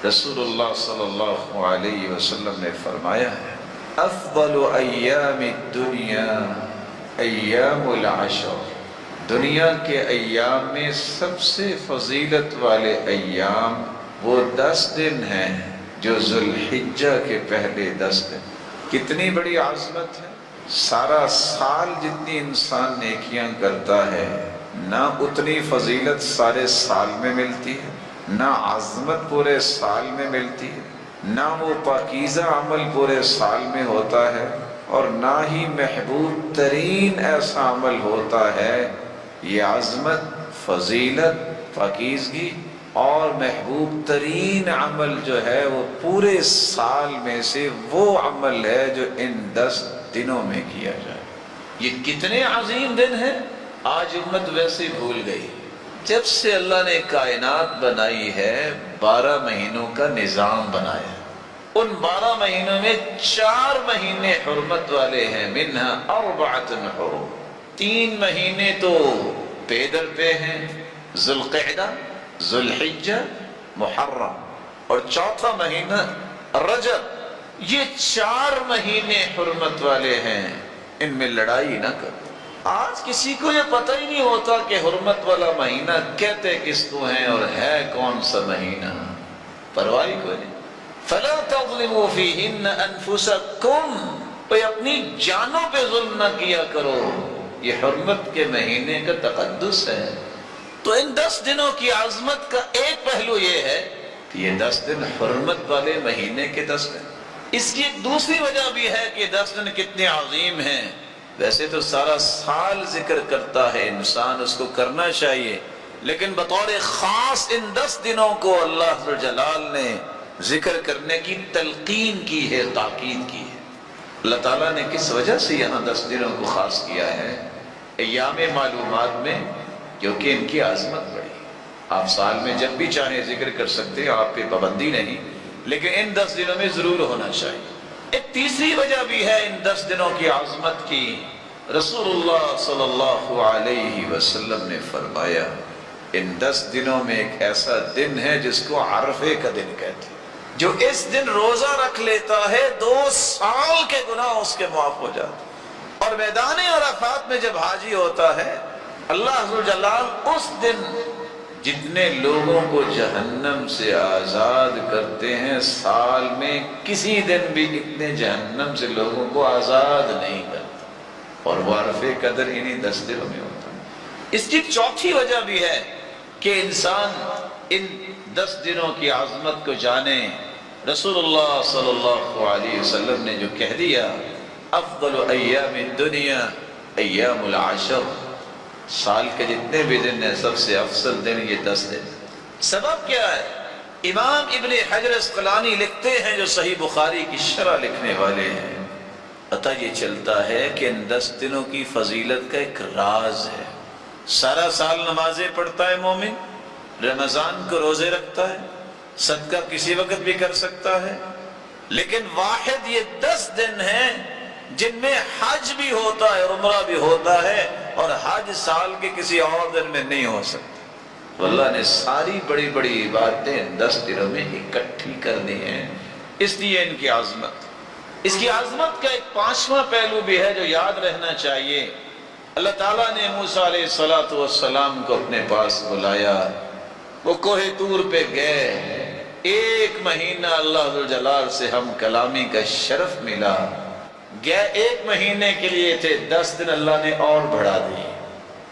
رسول اللہ صلی اللہ علیہ وسلم نے فرمایا ہے افضل ایام الدنیا ایام العشر، دنیا کے ایام میں سب سے فضیلت والے ایام وہ 10 دن ہیں جو ذوالحجہ کے پہلے 10 دن۔ کتنی بڑی عظمت ہے! سارا سال جتنی انسان نیکیاں کرتا ہے نہ اتنی فضیلت سارے سال میں ملتی ہے، نہ عظمت پورے سال میں ملتی ہے، نہ وہ پاکیزہ عمل پورے سال میں ہوتا ہے، اور نہ ہی محبوب ترین ایسا عمل ہوتا ہے۔ یہ عظمت، فضیلت، پاکیزگی اور محبوب ترین عمل جو ہے وہ پورے سال میں سے وہ عمل ہے جو ان 10 دنوں میں کیا جائے۔ یہ کتنے عظیم دن ہیں! آج امت ویسے بھول گئی۔ جب سے اللہ نے کائنات بنائی ہے 12 مہینوں کا نظام بنایا ہے، ان 12 مہینوں میں 4 مہینے حرمت والے ہیں، منہا 4 حرم۔ 3 مہینے تو پیدر پہ ہیں، ذوالقعدہ، ذوالحجہ، محرم، اور 4تھا مہینہ رجب۔ یہ 4 مہینے حرمت والے ہیں، ان میں لڑائی نہ کرو۔ آج کسی کو یہ پتہ ہی نہیں ہوتا کہ حرمت والا مہینہ کہتے کس کو ہیں اور ہے کون سا مہینہ، پرواہ کو نہیں۔ فَلَا تَظْلِمُوا فِيهِنَّ أَنفُسَكُمْ، تو اپنی جانوں پہ ظلم نہ کیا کرو، یہ حرمت کے مہینے کا تقدس ہے۔ تو ان 10 دنوں کی عظمت کا ایک پہلو یہ ہے کہ یہ 10 دن حرمت والے مہینے کے 10 دن۔ اس کی ایک دوسری وجہ بھی ہے کہ 10 دن کتنے عظیم ہیں۔ ویسے تو سارا سال ذکر کرتا ہے انسان، اس کو کرنا چاہیے، لیکن بطور خاص ان 10 دنوں کو اللہ ذوالجلال نے ذکر کرنے کی تلقین کی ہے، تاکید کی ہے۔ اللہ تعالیٰ نے کس وجہ سے یہاں 10 دنوں کو خاص کیا ہے؟ ایام معلومات میں، کیونکہ ان کی عظمت بڑی۔ آپ سال میں جب بھی چاہیں ذکر کر سکتے ہیں، آپ پہ پابندی نہیں، لیکن ان 10 دنوں میں ضرور ہونا چاہیے۔ ایک تیسری وجہ بھی ہے ان 10 دنوں کی عظمت کی۔ رسول اللہ صلی اللہ علیہ وسلم نے فرمایا ان 10 دنوں میں ایک ایسا دن ہے جس کو عرفے کا دن کہتے ہیں۔ جو اس دن روزہ رکھ لیتا ہے 2 سال کے گناہ اس کے معاف ہو جاتے ہیں۔ اور میدان عرفات میں جب حاجی ہوتا ہے، اللہ ذوالجلال اس دن جتنے لوگوں کو جہنم سے آزاد کرتے ہیں، سال میں کسی دن بھی اتنے جہنم سے لوگوں کو آزاد نہیں کرتا، اور وہ عرفے قدر انہی 10 دنوں میں ہوتا ہے۔ اس کی چوتھی وجہ بھی ہے کہ انسان ان 10 دنوں کی عظمت کو جانے۔ رسول اللہ صلی اللہ علیہ وسلم نے جو کہہ دیا افضل ایام الدنیا ایام العشر، سال کے جتنے بھی دن ہیں سب سے افضل دن یہ 10 دن۔ سبب کیا ہے؟ امام ابن حجر اسقلانی لکھتے ہیں، جو صحیح بخاری کی شرح لکھنے والے ہیں، پتہ یہ چلتا ہے کہ ان 10 دنوں کی فضیلت کا ایک راز ہے۔ سارا سال نمازیں پڑھتا ہے مومن، رمضان کو روزے رکھتا ہے، صدقہ کسی وقت بھی کر سکتا ہے، لیکن واحد یہ 10 دن ہیں جن میں حج بھی ہوتا ہے، عمرہ بھی ہوتا ہے، اور حج سال کے کسی اور دن میں نہیں ہو سکتا۔ اللہ نے ساری بڑی بڑی باتیں 10 دنوں میں اکٹھی کر دی ہیں، اس لیے ان کی عظمت۔ اس کی عظمت کا ایک 5واں پہلو بھی ہے جو یاد رہنا چاہیے۔ اللہ تعالیٰ نے موسیٰ علیہ السلام کو اپنے پاس بلایا، وہ کوہ طور پہ گئے، 1 مہینہ اللہ ذوالجلال سے ہم کلامی کا شرف ملا۔ گئے 1 مہینے کے لیے تھے، 10 دن اللہ نے اور بڑھا دیے۔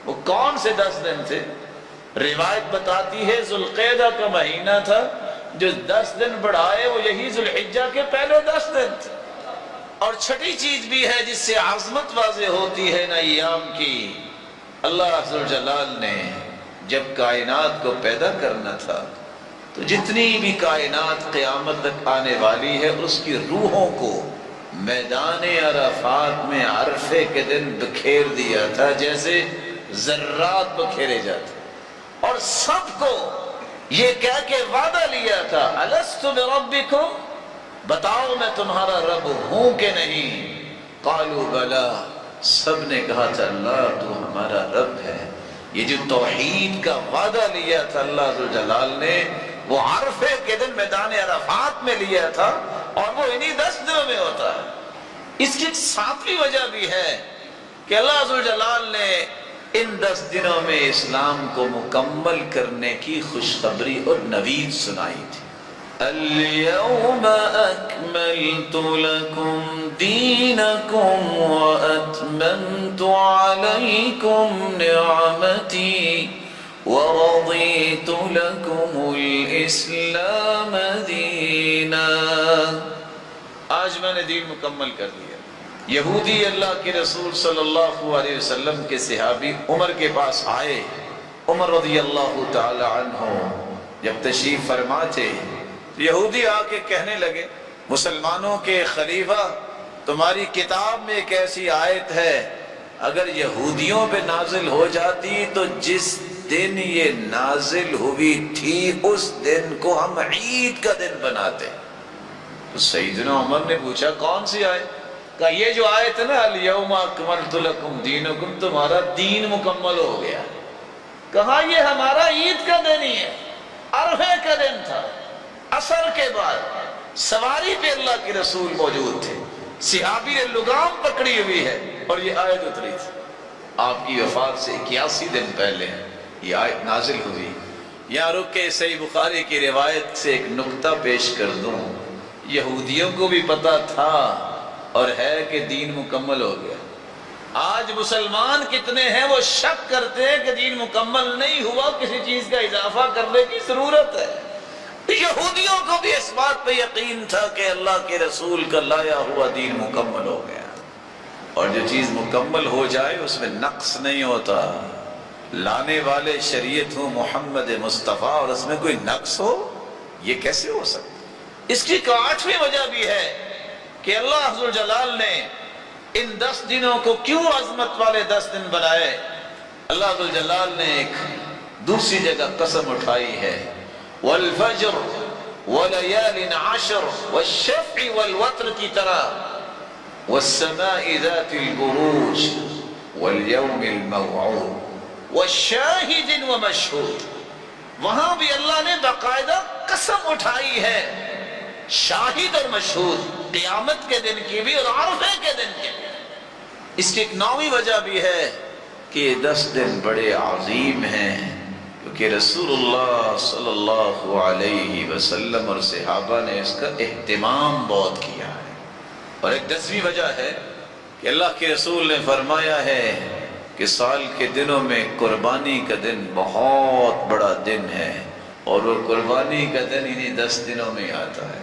وہ کون سے 10 دن تھے؟ روایت بتاتی ہے ذوالقعدہ کا مہینہ تھا، جو 10 دن بڑھائے وہ یہی ذوالحجہ کے پہلے 10 دن تھے۔ اور چھٹی چیز بھی ہے جس سے عظمت واضح ہوتی ہے نا ایام کی، اللہ ذوالجلال نے جب کائنات کو پیدا کرنا تھا تو جتنی بھی کائنات قیامت تک آنے والی ہے اس کی روحوں کو میدان عرفات میں عرفے کے دن بکھیر دیا تھا، جیسے ذرات بکھیرے جاتے، اور سب کو یہ کہہ کے وعدہ لیا تھا الست بربکم، بتاؤ میں تمہارا رب ہوں کہ نہیں؟ قالوا بلا، سب نے کہا تھا اللہ تو ہمارا رب ہے۔ یہ جو توحید کا وعدہ لیا تھا اللہ ذوالجلال نے، وہ عرفے کے دن میدان عرفات ہاتھ میں لیا تھا اور وہ انہی 10 دنوں میں ہوتا ہے۔ اس کی 7ویں وجہ بھی ہے کہ اللہ عز و جلال نے ان 10 دنوں میں اسلام کو مکمل کرنے کی خوشخبری اور نوید سنائی تھی۔ اليوم اکملت لکم دینکم واتممت علیکم نعمتی ورضیت لکم الاسلام دینا۔ آج میں نے دین مکمل کر دیا۔ یہودی اللہ کے رسول صلی اللہ علیہ وسلم کے صحابی عمر کے پاس آئے۔ عمر رضی اللہ تعالی عنہ جب تشریف فرما تھے، یہودی آ کے کہنے لگے، مسلمانوں کے خلیفہ، تمہاری کتاب میں ایک ایسی آیت ہے، اگر یہودیوں پہ نازل ہو جاتی تو جس دن یہ نازل ہوئی تھی اس دن کو ہم عید کا دن بناتے۔ تو سیدنا عمر نے پوچھا کون سی آیت؟ کہا یہ جو آیت ہے نا، الیوم اکملت لکم دینکم، تمہارا دین مکمل ہو گیا۔ کہا یہ ہمارا عید کا دن ہی ہے، عرفے کا دن تھا، عصر کے بعد سواری پہ اللہ کے رسول موجود تھے، صحابی نے لگام پکڑی ہوئی ہے اور یہ آیت اتری تھی۔ آپ کی وفات سے 81 دن پہلے یہ آیت نازل ہوئی۔ یہاں رک کے صحیح بخاری کی روایت سے ایک نقطہ پیش کر دوں، یہودیوں کو بھی پتا تھا اور ہے کہ دین مکمل ہو گیا۔ آج مسلمان کتنے ہیں وہ شک کرتے ہیں کہ دین مکمل نہیں ہوا، کسی چیز کا اضافہ کرنے کی ضرورت ہے۔ یہودیوں کو بھی اس بات پہ یقین تھا کہ اللہ کے رسول کا لایا ہوا دین مکمل ہو گیا، اور جو چیز مکمل ہو جائے اس میں نقص نہیں ہوتا۔ لانے والے شریعت ہو محمد مصطفیٰ اور اس میں کوئی نقص ہو، یہ کیسے ہو سکتا؟ اس کی 8ویں وجہ بھی ہے کہ اللہ عز و جلال نے ان 10 دنوں کو کیوں عظمت والے 10 دن بنائے۔ اللہ عز و جلال نے ایک دوسری جگہ قسم اٹھائی ہے، والفجر وليال عشر والشفع والوتر کی طرح، والسماء ذات البروج واليوم الموعود والشاهد ومشهود۔ وہاں بھی اللہ نے باقاعدہ قسم اٹھائی ہے، شاہد اور مشہود، قیامت کے دن کی بھی اور عرفے کے دن کی بھی۔ اس کی ایک 9ویں وجہ بھی ہے کہ یہ 10 دن بڑے عظیم ہیں، کہ رسول اللہ صلی اللہ علیہ وسلم اور صحابہ نے اس کا اہتمام بہت کیا ہے۔ اور ایک 10ویں وجہ ہے کہ اللہ کے رسول نے فرمایا ہے کہ سال کے دنوں میں قربانی کا دن بہت بڑا دن ہے، اور وہ قربانی کا دن انہی 10 دنوں میں آتا ہے۔